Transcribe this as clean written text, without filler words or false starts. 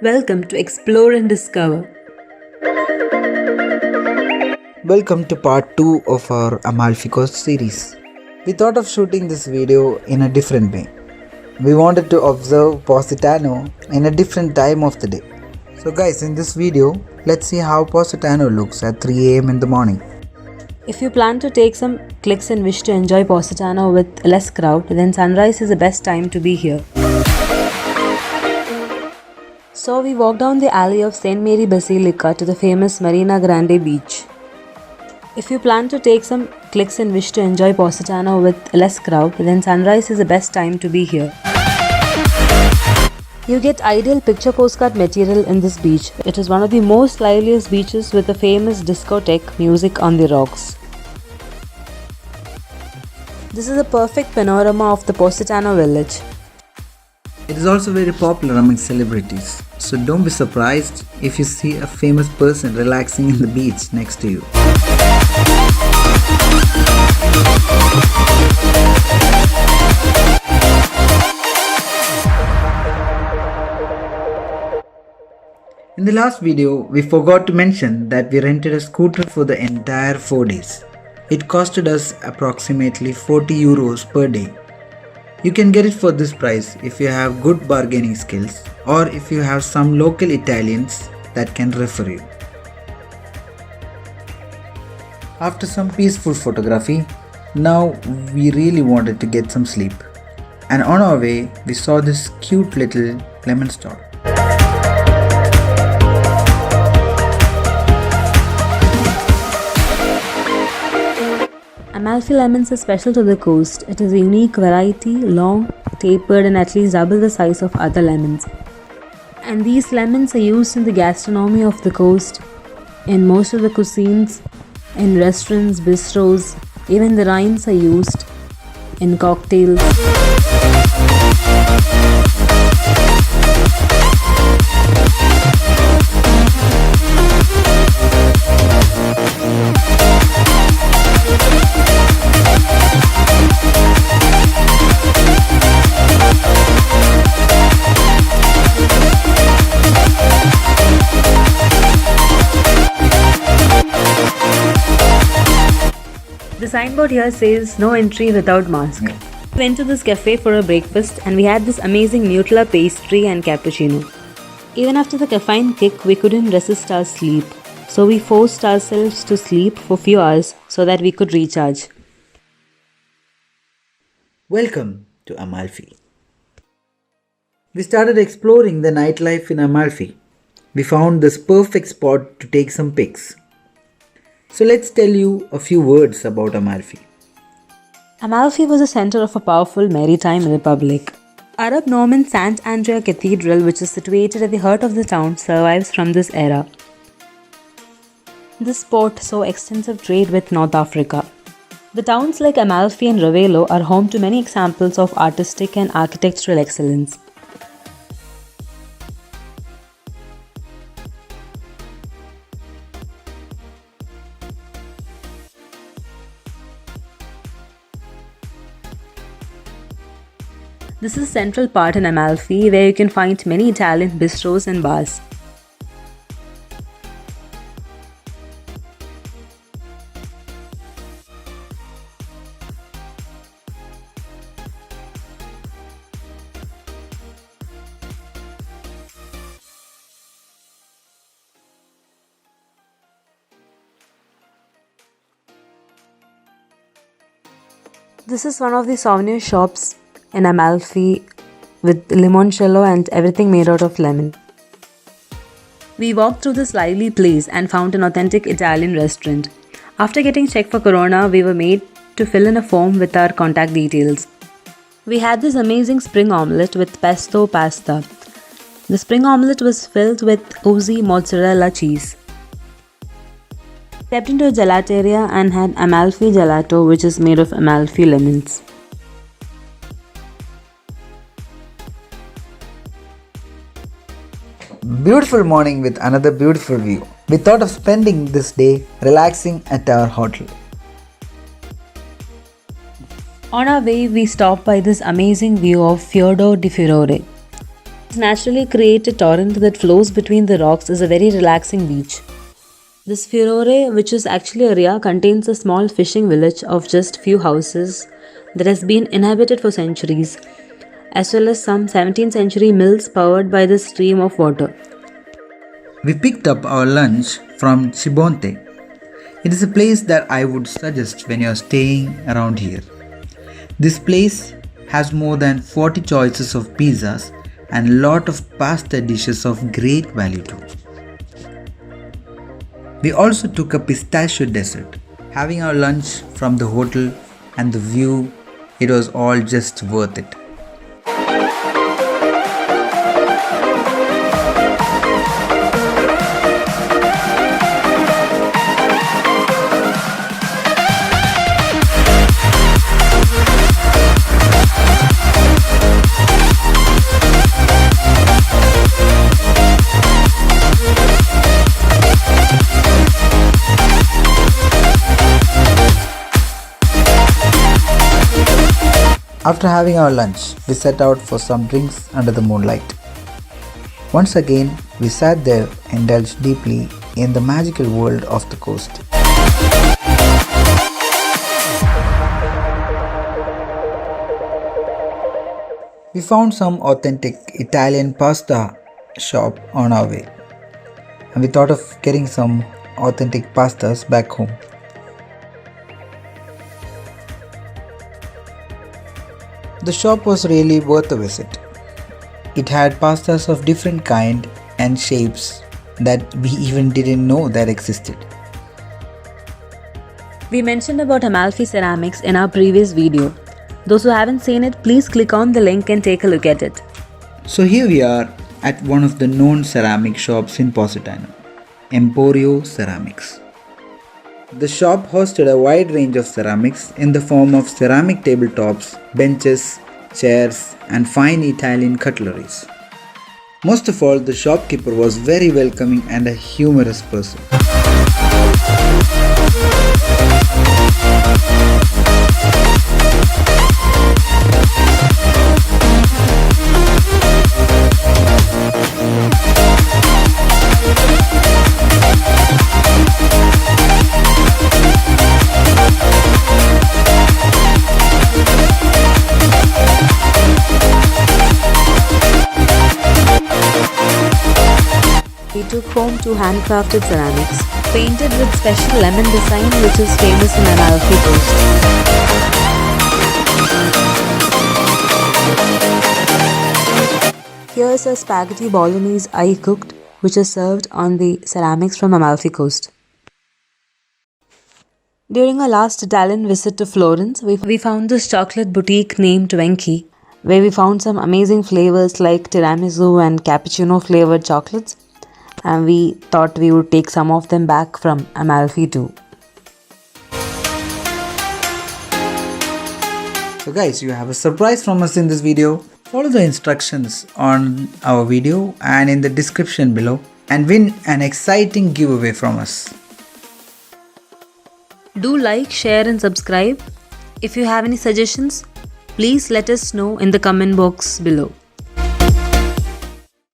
Welcome to Explore and Discover. Welcome to part 2 of our Amalfi Coast series. We thought of shooting this video in a different way. We wanted to observe Positano in a different time of the day. So guys, in this video, let's see how Positano looks at 3 am in the morning. If you plan to take some clicks and wish to enjoy Positano with less crowd, then sunrise is the best time to be here. So we walked down the alley of St. Mary Basilica to the famous Marina Grande beach. If you plan to take some clicks and wish to enjoy Positano with less crowd, then sunrise is the best time to be here. You get ideal picture postcard material in this beach. It is one of the most liveliest beaches with the famous discotheque music on the rocks. This is a perfect panorama of the Positano village. It is also very popular among celebrities, so don't be surprised if you see a famous person relaxing in the beach next to you. In the last video, we forgot to mention that we rented a scooter for the entire 4 days. It costed us approximately 40 euros per day. You can get it for this price if you have good bargaining skills or if you have some local Italians that can refer you. After some peaceful photography, now we really wanted to get some sleep. And on our way, we saw this cute little lemon stall. Amalfi lemons is special to the coast. It is a unique variety, long, tapered and at least double the size of other lemons. And these lemons are used in the gastronomy of the coast, in most of the cuisines, in restaurants, bistros, even the rinds are used in cocktails. The signboard here says no entry without mask. We went to this cafe for a breakfast and we had this amazing Nutella pastry and cappuccino. Even after the caffeine kick, we couldn't resist our sleep. So we forced ourselves to sleep for few hours so that we could recharge. Welcome to Amalfi. We started exploring the nightlife in Amalfi. We found this perfect spot to take some pics. So let's tell you a few words about Amalfi. Amalfi was the center of a powerful maritime republic. Arab Norman Sant Andrea Cathedral, which is situated at the heart of the town, survives from this era. This port saw extensive trade with North Africa. The towns like Amalfi and Ravello are home to many examples of artistic and architectural excellence. This is a central part in Amalfi where you can find many Italian bistros and bars. This is one of the souvenir shops in Amalfi with limoncello and everything made out of lemon. We walked through this lively place and found an authentic Italian restaurant. After getting checked for corona, we were made to fill in a form with our contact details. We had this amazing spring omelette with pesto pasta. The spring omelette was filled with oozy mozzarella cheese. Stepped into a gelateria and had Amalfi gelato, which is made of Amalfi lemons. Beautiful morning with another beautiful view. We thought of spending this day relaxing at our hotel. On our way, we stopped by this amazing view of Fiordo di Furore. Naturally create a torrent that flows between the rocks is a very relaxing beach. This Furore, which is actually a ria, contains a small fishing village of just few houses that has been inhabited for centuries, as well as some 17th century mills powered by the stream of water. We picked up our lunch from Chibonte. It is a place that I would suggest when you are staying around here. This place has more than 40 choices of pizzas and lot of pasta dishes of great value too. We also took a pistachio dessert. Having our lunch from the hotel and the view, it was all just worth it. After having our lunch, we set out for some drinks under the moonlight. Once again, we sat there, indulged deeply in the magical world of the coast. We found some authentic Italian pasta shop on our way, and we thought of getting some authentic pastas back home. The shop was really worth a visit. It had pastas of different kind and shapes that we even didn't know that existed. We mentioned about Amalfi Ceramics in our previous video. Those who haven't seen it, please click on the link and take a look at it. So here we are at one of the known ceramic shops in Positano, Emporio Ceramics. The shop hosted a wide range of ceramics in the form of ceramic tabletops, benches, chairs, and fine Italian cutleries. Most of all, the shopkeeper was very welcoming and a humorous person. We took home two handcrafted ceramics, painted with special lemon design which is famous in Amalfi Coast. Here's a spaghetti bolognese I cooked, which is served on the ceramics from Amalfi Coast. During our last Italian visit to Florence, we found this chocolate boutique named Venki, where we found some amazing flavors like tiramisu and cappuccino flavored chocolates, and we thought we would take some of them back from Amalfi too. So guys, you have a surprise from us in this video. Follow the instructions on our video and in the description below and win an exciting giveaway from us. Do like, share and subscribe. If you have any suggestions, please let us know in the comment box below.